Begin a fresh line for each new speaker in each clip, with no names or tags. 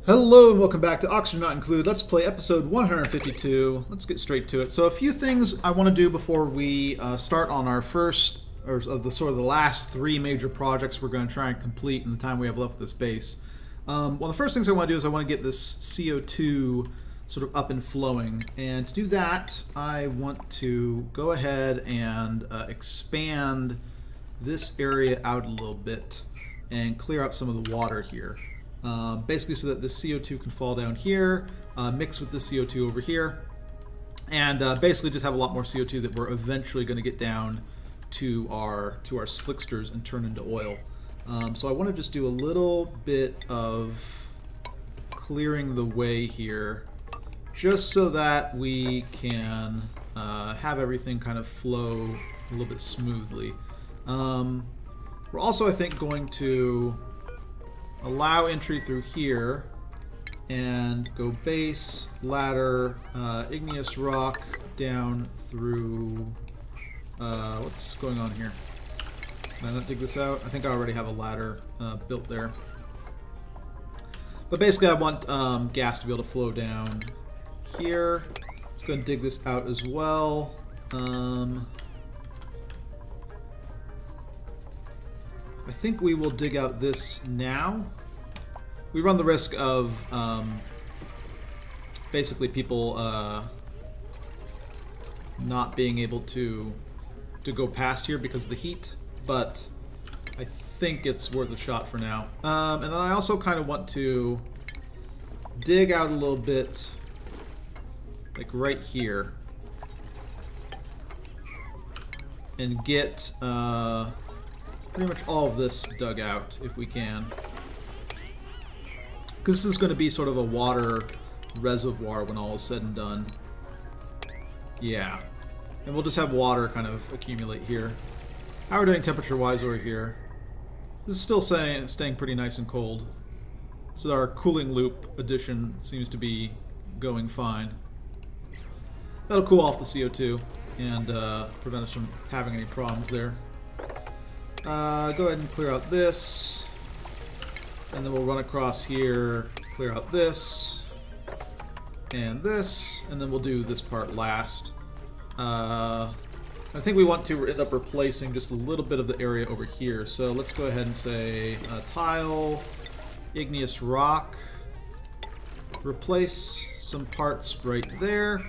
Hello and welcome back to Oxygen Not Included. Let's play episode 152. Let's get straight to it. So a few things I want to do before we start on our first, or of the sort of the last three major projects we're going to try and complete in the time we have left with this base. One of the first things I want to do is I want to get this CO2 sort of up and flowing. And to do that, I want to go ahead and expand this area out a little bit and clear out some of the water here. Basically so that the CO2 can fall down here, mix with the CO2 over here, and basically just have a lot more CO2 that we're eventually going to get down to our slicksters and turn into oil. So I want to just do a little bit of clearing the way here, just so that we can have everything kind of flow a little bit smoothly. We're also, I think, going to allow entry through here and go base, ladder, igneous rock down through, what's going on here? Can I not dig this out? I think I already have a ladder built there. But basically I want gas to be able to flow down here. Let's go and dig this out as well. I think we will dig out this now. We run the risk of basically people not being able to go past here because of the heat, but I think it's worth a shot for now. And then I also kind of want to dig out a little bit, like right here, and get pretty much all of this dug out if we can. Because this is going to be sort of a water reservoir when all is said and done. Yeah. And we'll just have water kind of accumulate here. How are we doing temperature-wise over here? This is still staying pretty nice and cold. So our cooling loop addition seems to be going fine. That'll cool off the CO2 and prevent us from having any problems there. Go ahead and clear out this, and then we'll run across here, clear out this, and then we'll do this part last. I think we want to end up replacing just a little bit of the area over here, so let's go ahead and say tile, igneous rock, replace some parts right there.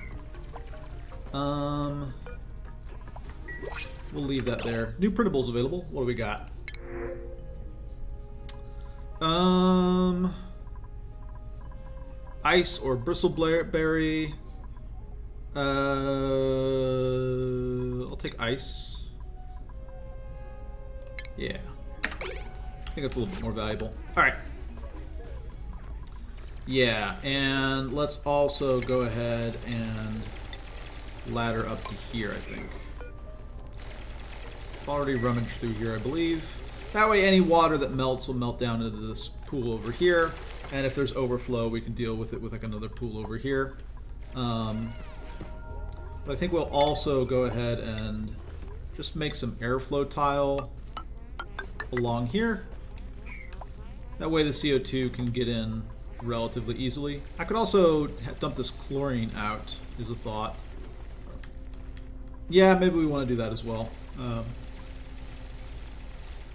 We'll leave that there. New printables available. What do we got? Ice or bristleberry. I'll take ice. Yeah. I think that's a little bit more valuable. Alright. Yeah, and let's also go ahead and ladder up to here, I think. Already rummaged through here, I believe. That way any water that melts will melt down into this pool over here, and if there's overflow we can deal with it with like another pool over here. But I think we'll also go ahead and just make some airflow tile along here. That way the CO2 can get in relatively easily. I could also dump this chlorine out, is a thought. Yeah, maybe we want to do that as well.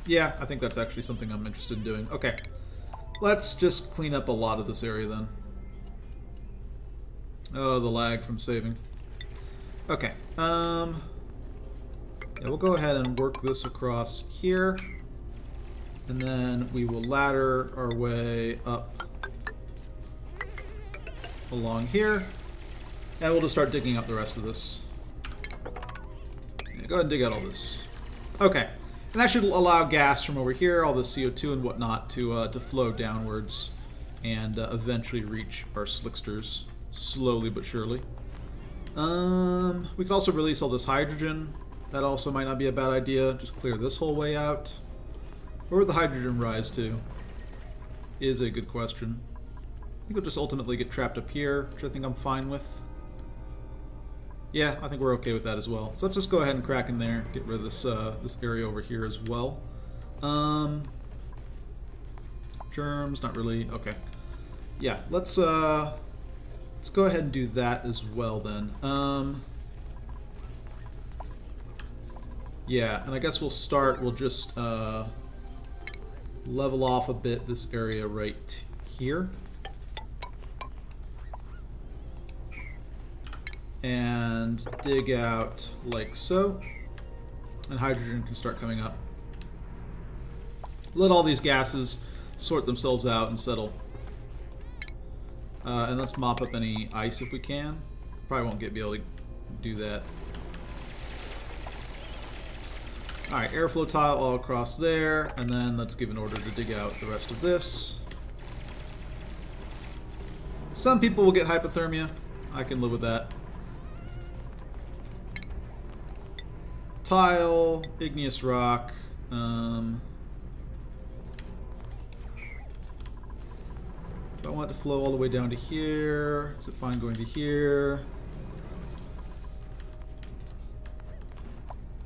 Yeah, I think that's actually something I'm interested in doing. Okay, let's just clean up a lot of this area then. Oh, the lag from saving. Okay, yeah, we'll go ahead and work this across here, and then we will ladder our way up along here, and we'll just start digging up the rest of this. Yeah, go ahead and dig out all this. Okay. And that should allow gas from over here, all the CO2 and whatnot, to flow downwards and eventually reach our slicksters, slowly but surely. We could also release all this hydrogen. That also might not be a bad idea. Just clear this whole way out. Where would the hydrogen rise to? Is a good question. I think it'll just ultimately get trapped up here, which I think I'm fine with. Yeah, I think we're okay with that as well. So let's just go ahead and crack in there, get rid of this this area over here as well. Germs, not really. Okay. Yeah, let's go ahead and do that as well then. Yeah, and I guess we'll start. We'll just level off a bit this area right here. And dig out like so. And hydrogen can start coming up. Let all these gases sort themselves out and settle. And let's mop up any ice if we can. Probably won't be able to do that. Alright, airflow tile all across there, and then let's give an order to dig out the rest of this. Some people will get hypothermia. I can live with that. Tile, igneous rock. Do I want it to flow all the way down to here? Is it fine going to here?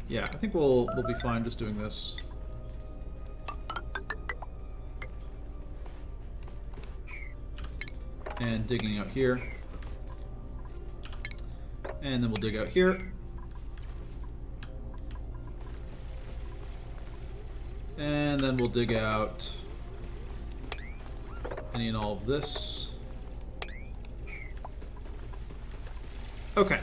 Yeah, I think we'll be fine just doing this. And digging out here. And then we'll dig out here. And then we'll dig out any and all of this. Okay.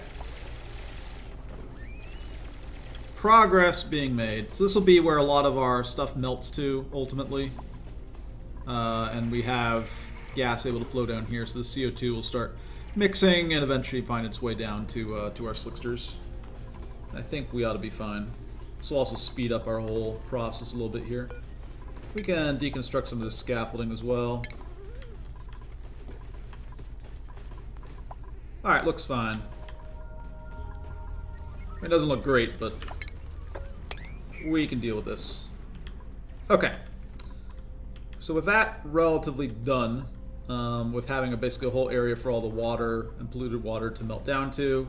Progress being made. So this will be where a lot of our stuff melts to, ultimately. And we have gas able to flow down here, so the CO2 will start mixing and eventually find its way down to our slicksters. I think we ought to be fine. This will also speed up our whole process a little bit here. We can deconstruct some of this scaffolding as well. Alright, looks fine. It doesn't look great, but we can deal with this. Okay. So with that relatively done, with having basically a whole area for all the water and polluted water to melt down to,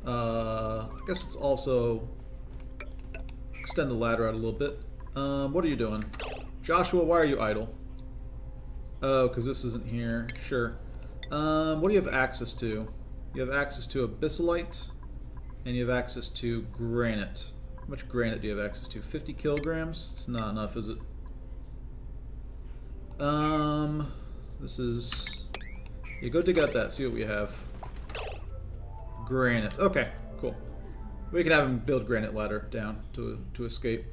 I guess it's also extend the ladder out a little bit. What are you doing? Joshua, why are you idle? Oh, because this isn't here. Sure. What do you have access to? You have access to abyssalite, and you have access to granite. How much granite do you have access to? 50 kilograms? It's not enough, is it? This is... Yeah, go dig out that, see what we have. Granite. Okay, cool. We can have him build granite ladder down to escape.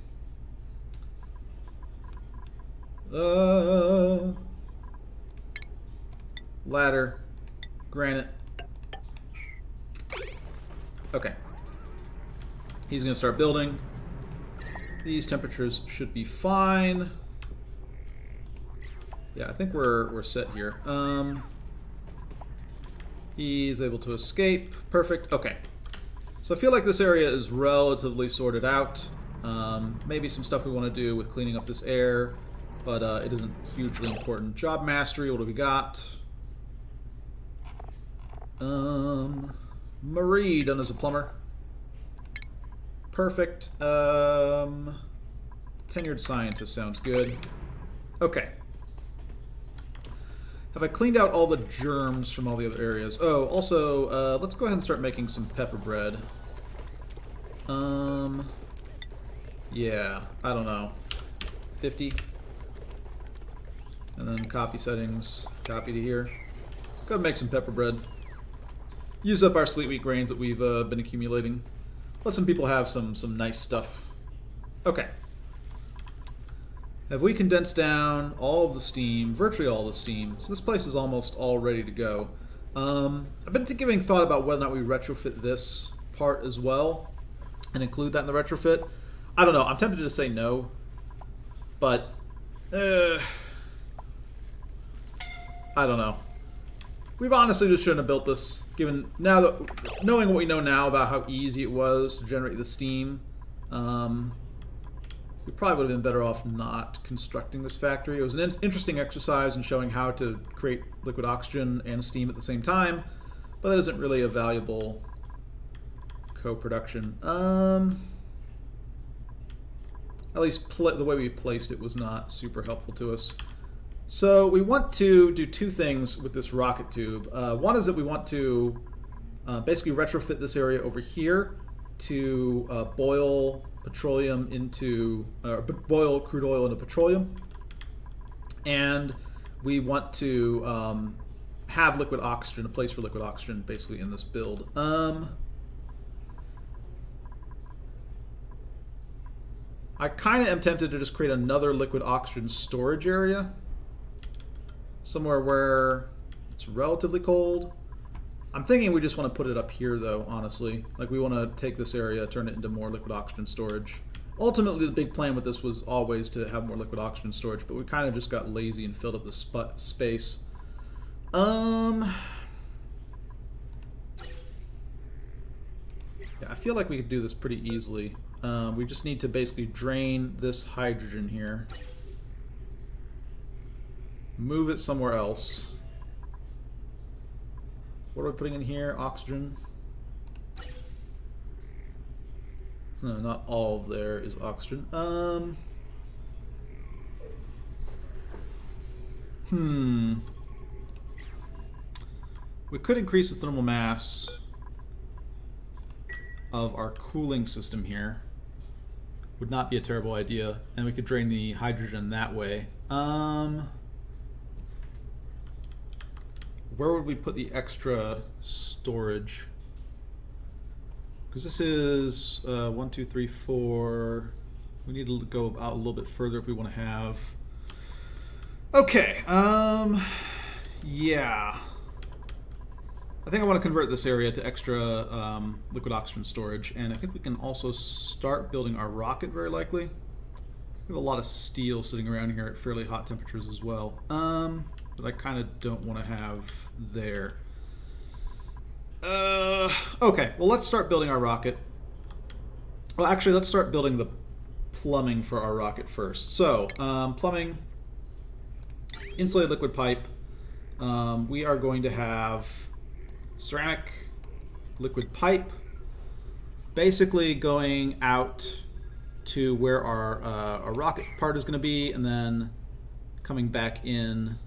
Ladder. Granite. Okay. He's going to start building. These temperatures should be fine. Yeah, I think we're set here. He's able to escape. Perfect. Okay. So I feel like this area is relatively sorted out. Maybe some stuff we want to do with cleaning up this air, but it isn't hugely important. Job mastery, what do we got? Marie done as a plumber. Perfect. Tenured scientist sounds good. Okay. Have I cleaned out all the germs from all the other areas? Oh, also, let's go ahead and start making some pepper bread. Yeah, I don't know. 50. And then copy settings, copy to here. Go ahead and make some pepper bread. Use up our sleet wheat grains that we've been accumulating. Let some people have some nice stuff. Okay. Have we condensed down all of the steam, virtually all the steam? So this place is almost all ready to go. I've been giving thought about whether or not we retrofit this part as well and include that in the retrofit. I don't know. I'm tempted to say no, but I don't know. We've honestly just shouldn't have built this, given now that knowing what we know now about how easy it was to generate the steam. We probably would have been better off not constructing this factory. It was an interesting exercise in showing how to create liquid oxygen and steam at the same time, but that isn't really a valuable co-production. At least the way we placed it was not super helpful to us. So we want to do two things with this rocket tube. One is that we want to basically retrofit this area over here to boil petroleum into, boil crude oil into petroleum. And we want to have liquid oxygen, a place for liquid oxygen basically in this build. I kind of am tempted to just create another liquid oxygen storage area. Somewhere where it's relatively cold. I'm thinking we just want to put it up here though, honestly. Like we want to take this area, turn it into more liquid oxygen storage. Ultimately the big plan with this was always to have more liquid oxygen storage, but we kind of just got lazy and filled up the space. Yeah, I feel like we could do this pretty easily. We just need to basically drain this hydrogen here. Move it somewhere else. What are we putting in here? Oxygen. No, not all of there is oxygen. We could increase the thermal mass of our cooling system here. Would not be a terrible idea. And we could drain the hydrogen that way. Where would we put the extra storage? Because this is 1, 2, 3, 4. We need to go out a little bit further if we want to have. Okay. Yeah. I think I want to convert this area to extra liquid oxygen storage, and I think we can also start building our rocket very likely. We have a lot of steel sitting around here at fairly hot temperatures as well. That I kind of don't want to have there. Okay, well let's start building our rocket. Well, actually, let's start building the plumbing for our rocket first. So, plumbing, insulated liquid pipe. We are going to have ceramic liquid pipe, basically going out to where our rocket part is going to be, and then coming back in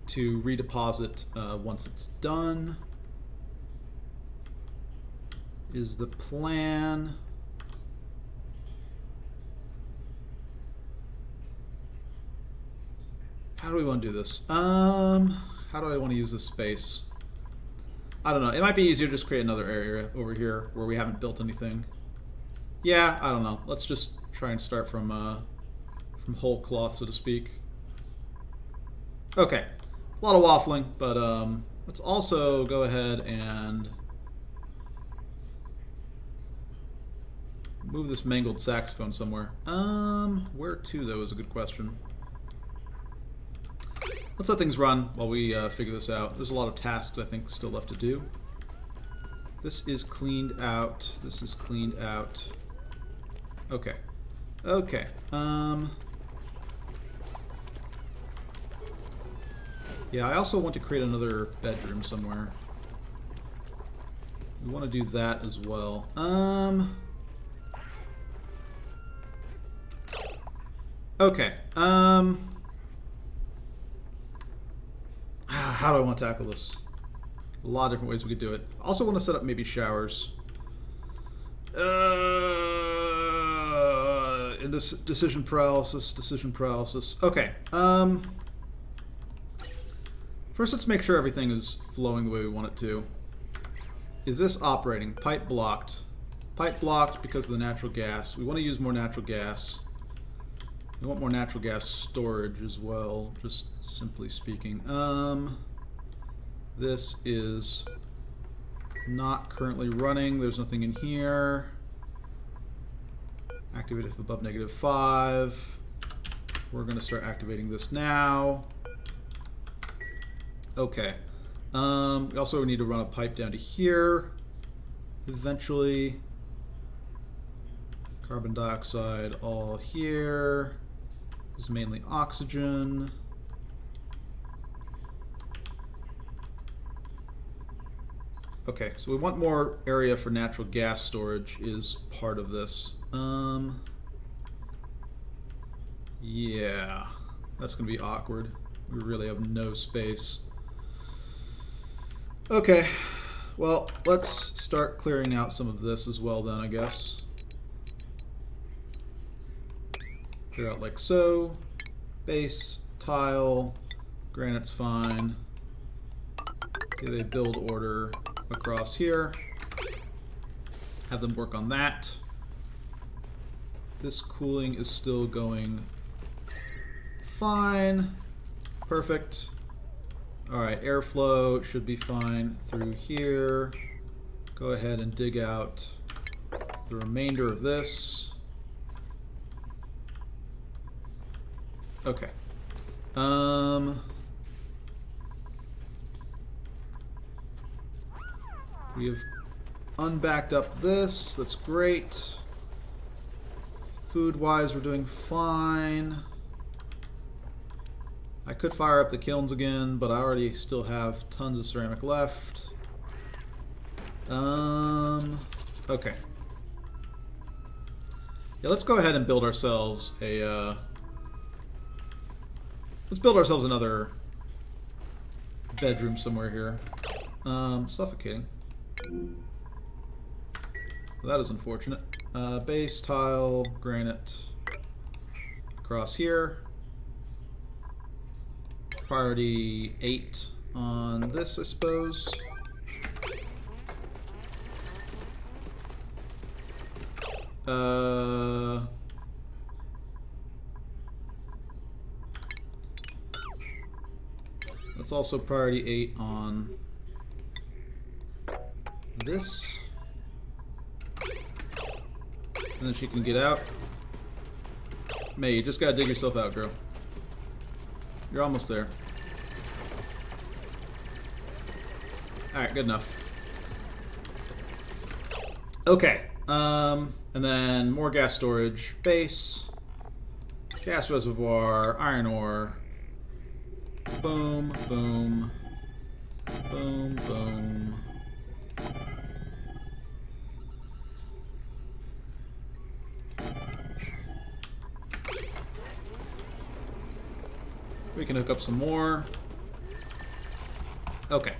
to redeposit once it's done is the plan. How do we want to do this? How do I want to use this space? I don't know. It might be easier to just create another area over here where we haven't built anything. Yeah, I don't know. Let's just try and start from whole cloth, so to speak. Okay. A lot of waffling, but let's also go ahead and move this mangled saxophone somewhere. Where to, though, is a good question. Let's let things run while we figure this out. There's a lot of tasks, I think, still left to do. This is cleaned out. This is cleaned out. Okay. Okay. Yeah, I also want to create another bedroom somewhere. We want to do that as well. Okay. How do I want to tackle this? A lot of different ways we could do it. I also want to set up maybe showers. In this decision paralysis. Okay. First, let's make sure everything is flowing the way we want it to. Is this operating? Pipe blocked. Pipe blocked because of the natural gas. We want to use more natural gas. We want more natural gas storage as well, just simply speaking. This is not currently running. There's nothing in here. Activate if above -5. We're going to start activating this now. Okay. We also need to run a pipe down to here. Eventually. Carbon dioxide all here. This is mainly oxygen. Okay, so we want more area for natural gas storage is part of this. Yeah. That's going to be awkward. We really have no space. Okay. Well, let's start clearing out some of this as well then, I guess. Clear out like so. Base, tile, granite's fine. Give a build order across here. Have them work on that. This cooling is still going fine. Perfect. Alright, airflow should be fine through here. Go ahead and dig out the remainder of this. Okay. We have unbacked up this. That's great. Food-wise, we're doing fine. I could fire up the kilns again, but I already still have tons of ceramic left. Okay. Yeah, let's go ahead and build ourselves a, let's build ourselves another bedroom somewhere here. Suffocating. That is unfortunate. Base, tile, granite across here. Priority 8 on this, I suppose. That's also priority 8 on this. And then she can get out. May, you just gotta dig yourself out, girl. You're almost there. Alright, good enough. Okay. And then more gas storage. Base. Gas reservoir. Iron ore. Boom, boom. Boom, boom. We can hook up some more. Okay.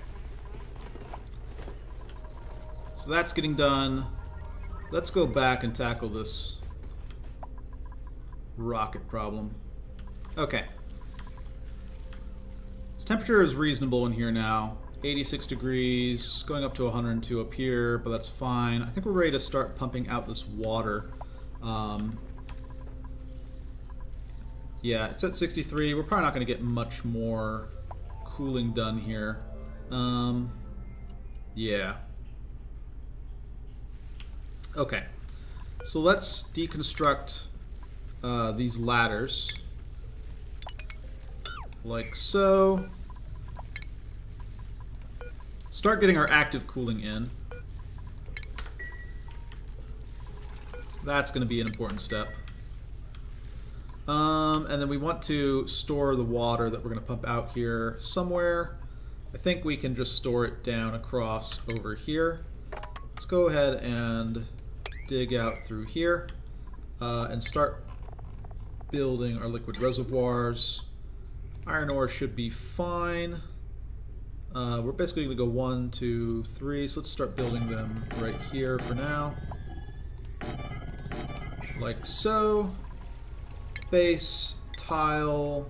So that's getting done. Let's go back and tackle this rocket problem. Okay. This temperature is reasonable in here now. 86 degrees, going up to 102 up here, but that's fine. I think we're ready to start pumping out this water. Yeah, it's at 63. We're probably not going to get much more cooling done here. Yeah. Okay. So let's deconstruct these ladders. Like so. Start getting our active cooling in. That's going to be an important step. And then we want to store the water that we're going to pump out here somewhere. I think we can just store it down across over here. Let's go ahead and dig out through here and start building our liquid reservoirs. Iron ore should be fine. We're basically going to go 1, 2, 3. So let's start building them right here for now. Like so. Base, tile,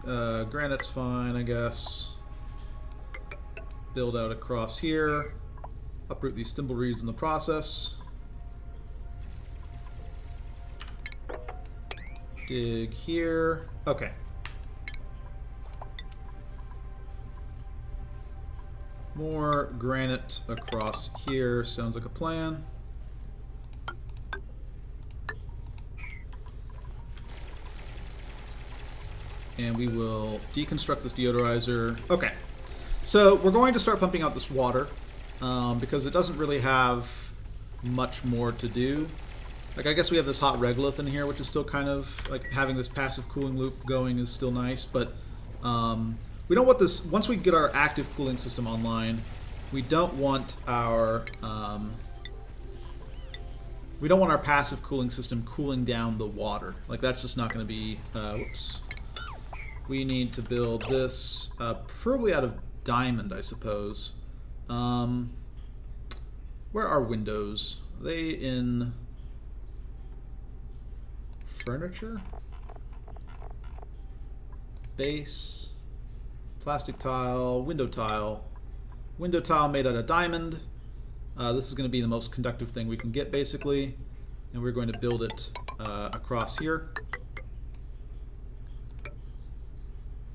granite's fine, I guess. Build out across here. Uproot these thimble reeds in the process. Dig here. Okay. More granite across here. Sounds like a plan. And we will deconstruct this deodorizer. Okay, so we're going to start pumping out this water because it doesn't really have much more to do. Like, I guess we have this hot regolith in here, which is still kind of like having this passive cooling loop going is still nice, but we don't want this. Once we get our active cooling system online, we don't want our passive cooling system cooling down the water. Like, that's just not going to be. Whoops. we need to build this, preferably out of diamond, I suppose. Where are windows? Are they in furniture? Base, plastic tile, window tile. Window tile made out of diamond. This is going to be the most conductive thing we can get, basically. And we're going to build it across here.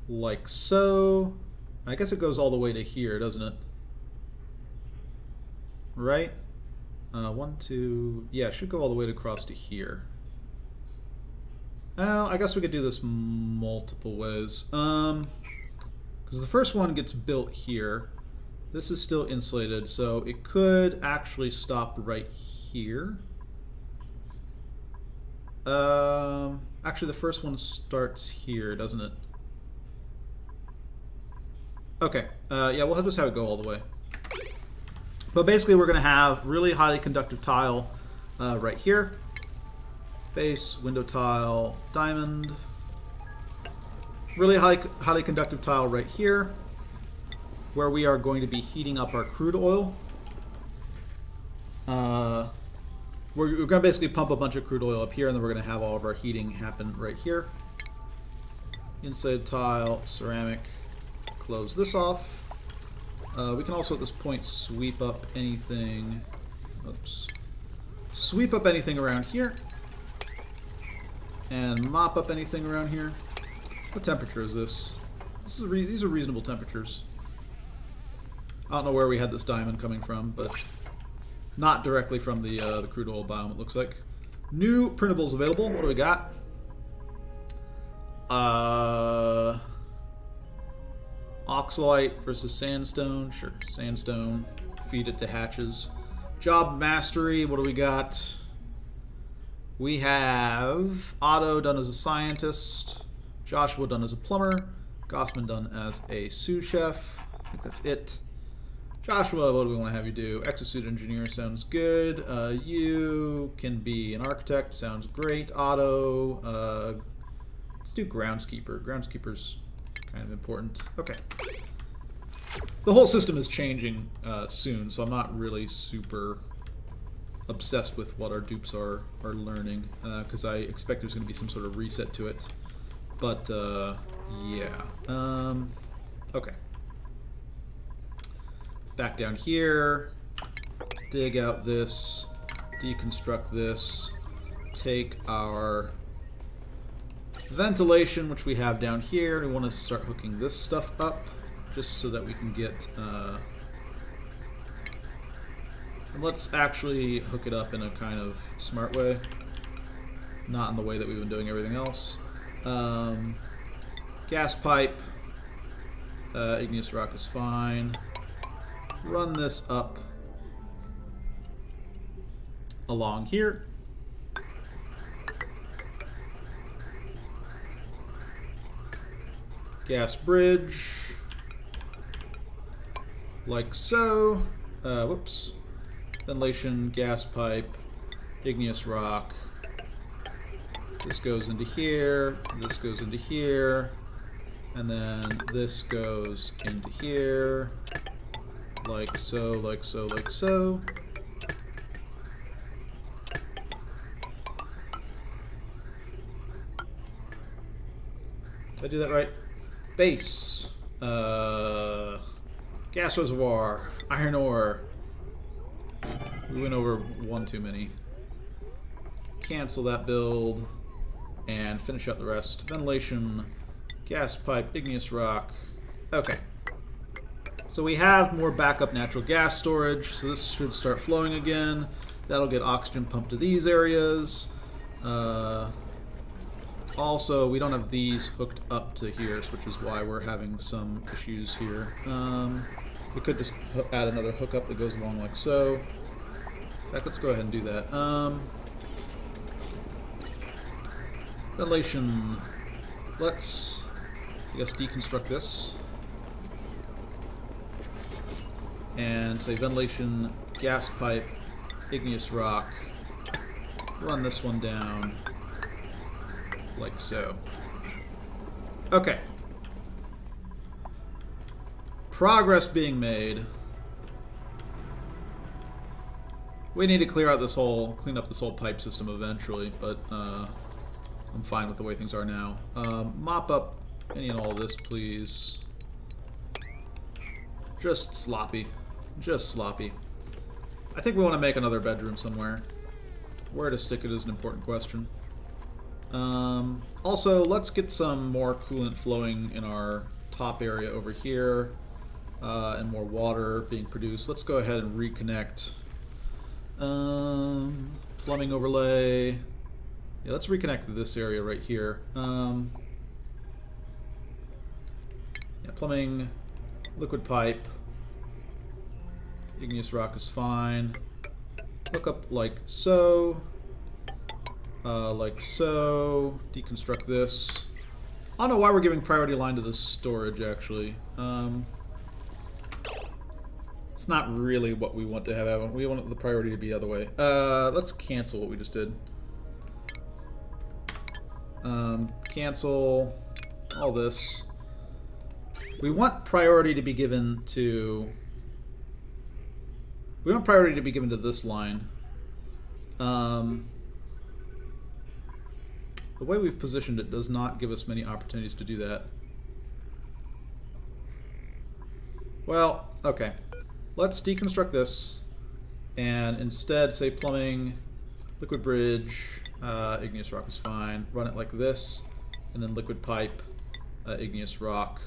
Like so. I guess it goes all the way to here, doesn't it? Right? 1, 2... Yeah, it should go all the way across to here. Well, I guess we could do this multiple ways. Because the first one gets built here. This is still insulated, so it could actually stop right here. Actually, the first one starts here, doesn't it? Okay, yeah, we'll just have it go all the way. But basically, we're going to have really highly conductive tile right here. Base, window tile, diamond. Really highly conductive tile right here, where we are going to be heating up our crude oil. We're going to basically pump a bunch of crude oil up here, and then we're going to have all of our heating happen right here. Inside tile, ceramic. Close this off. We can also at this point sweep up anything. Oops. Sweep up anything around here. And mop up anything around here. What temperature is this? These are reasonable temperatures. I don't know where we had this diamond coming from, but not directly from the crude oil biome, it looks like. New printables available. What do we got? Oxalite versus sandstone. Sure, sandstone. Feed it to hatches. Job mastery. What do we got? We have Otto done as a scientist. Joshua done as a plumber. Gossman done as a sous chef. I think that's it. Joshua, what do we want to have you do? Exosuit engineer sounds good. You can be an architect. Sounds great. Otto. Let's do groundskeeper. Groundskeeper's kind of important. Okay. The whole system is changing soon, so I'm not really super obsessed with what our dupes are learning, because I expect there's going to be some sort of reset to it. But yeah. Okay. Back down here. Dig out this. Deconstruct this. Take our ventilation, which we have down here. We want to start hooking this stuff up, just so that we can get... let's actually hook it up in a kind of smart way. Not in the way that we've been doing everything else. Gas pipe. Igneous rock is fine. Run this up along here. Gas bridge. Like so. Whoops. Ventilation, gas pipe, igneous rock. This goes into here, this goes into here, and then this goes into here. Like so, like so, like so. Did I do that right? Base. Gas reservoir. Iron ore. We went over one too many. Cancel that build. And finish up the rest. Ventilation. Gas pipe. Igneous rock. Okay. So we have more backup natural gas storage. So this should start flowing again. That'll get oxygen pumped to these areas. Also, we don't have these hooked up to here, which is why we're having some issues here. We could just add another hookup that goes along like so. In fact, let's go ahead and do that. Ventilation. Let's, I guess, deconstruct this. And say ventilation, gas pipe, igneous rock. Run this one down like so. Okay. Progress being made. We need to clean up this whole pipe system eventually, but I'm fine with the way things are now. Mop up any and all of this, please. Just sloppy. Just sloppy. I think we want to make another bedroom somewhere. Where to stick it is an important question. Also, let's get some more coolant flowing in our top area over here, and more water being produced. Let's go ahead and reconnect. Plumbing overlay. Yeah, let's reconnect to this area right here. Yeah, plumbing, liquid pipe. Igneous rock is fine. Hook up like so. Like so. Deconstruct this. I don't know why we're giving priority line to this storage, actually. It's not really what we want to have. We want the priority to be the other way. Let's cancel what we just did. Cancel all this. We want priority to be given to... We want priority to be given to this line. The way we've positioned it does not give us many opportunities to do that. Well, okay. Let's deconstruct this and instead say plumbing, liquid bridge, igneous rock is fine. Run it like this, and then liquid pipe, igneous rock,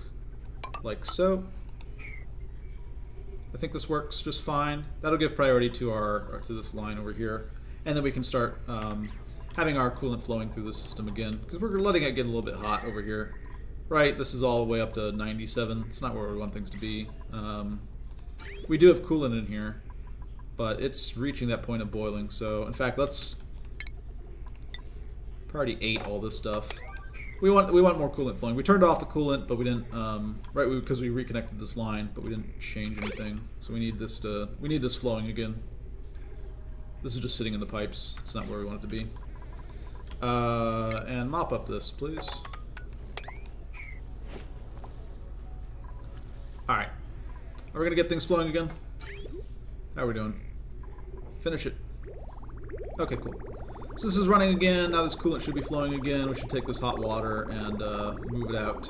like so. I think this works just fine. That'll give priority to to this line over here, and then we can start having our coolant flowing through the system again, because we're letting it get a little bit hot over here. Right, this is all the way up to 97. It's not where we want things to be. We do have coolant in here, but it's reaching that point of boiling. So, in fact, let's priority 8 all this stuff. We want more coolant flowing. We turned off the coolant, but we didn't. Right, because we reconnected this line, but we didn't change anything. So we need this flowing again. This is just sitting in the pipes. It's not where we want it to be. And mop up this, please. Alright. Are we going to get things flowing again? How are we doing? Finish it. Okay, cool. So this is running again. Now this coolant should be flowing again. We should take this hot water and move it out,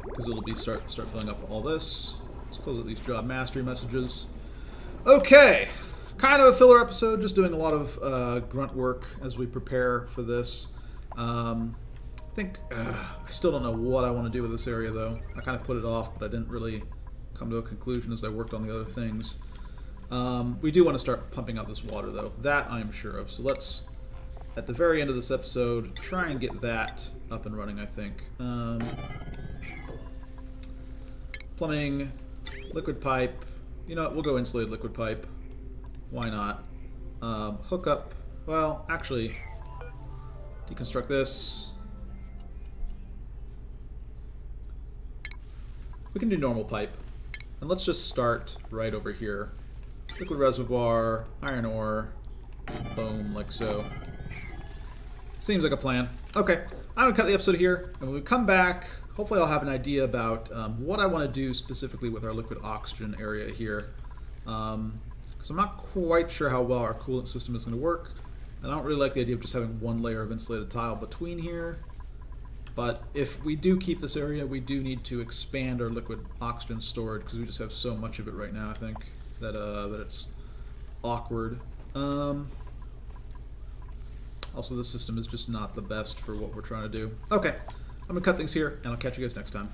because it'll be start filling up all this. Let's close out these job mastery messages. Okay. Kind of a filler episode, just doing a lot of grunt work as we prepare for this. I think I still don't know what I want to do with this area, though. I kind of put it off, but I didn't really come to a conclusion as I worked on the other things. We do want to start pumping out this water, though. That I'm sure of. So let's, at the very end of this episode, try and get that up and running, I think. Plumbing, liquid pipe. You know what? We'll go insulated liquid pipe. Why not? Hook up. Well, actually, deconstruct this. We can do normal pipe. And let's just start right over here. Liquid reservoir, iron ore, boom, like so. Seems like a plan. Okay, I'm going to cut the episode here, and when we come back, hopefully I'll have an idea about what I want to do specifically with our liquid oxygen area here. Because I'm not quite sure how well our coolant system is going to work. And I don't really like the idea of just having one layer of insulated tile between here. But if we do keep this area, we do need to expand our liquid oxygen storage, because we just have so much of it right now, I think, that it's awkward. Also, this system is just not the best for what we're trying to do. Okay, I'm going to cut things here, and I'll catch you guys next time.